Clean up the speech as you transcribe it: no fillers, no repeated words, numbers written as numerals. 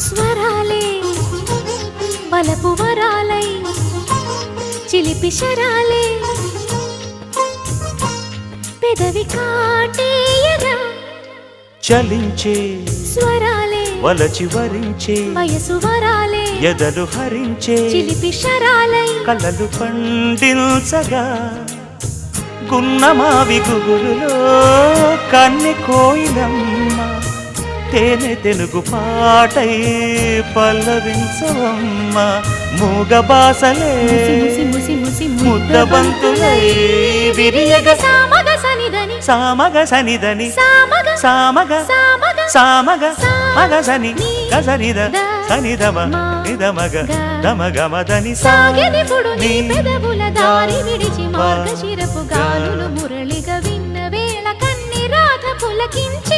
స్వరాలే వలపు వరాలై చిలిపి శరాలే పెదవి కాటేయరా చలించే స్వరాలే వలచి వరించే వయసు వరాలే ఎదలు హరించే చిలిపి శరాలై కలలు పండించగా గున్నమావి గుగులులో కన్నె కోయిలమ్మ తేనె తెలుగు పాటై పల్లవించవమ్మ మూగ బాసలే ముద్ద బంతులై విరియగ సామగ సనిదని సామగ సనిదని సామగ సామగ సామగ సామగ మగసని గసనిద సనిదమ నిదమగ దమగమదని సాగెదిపుడు నీ పెదవుల దారి విడిచి మార్గశిరపు గాలులు మురళిగా విన్న వేళ కన్ని రాధ పులకించే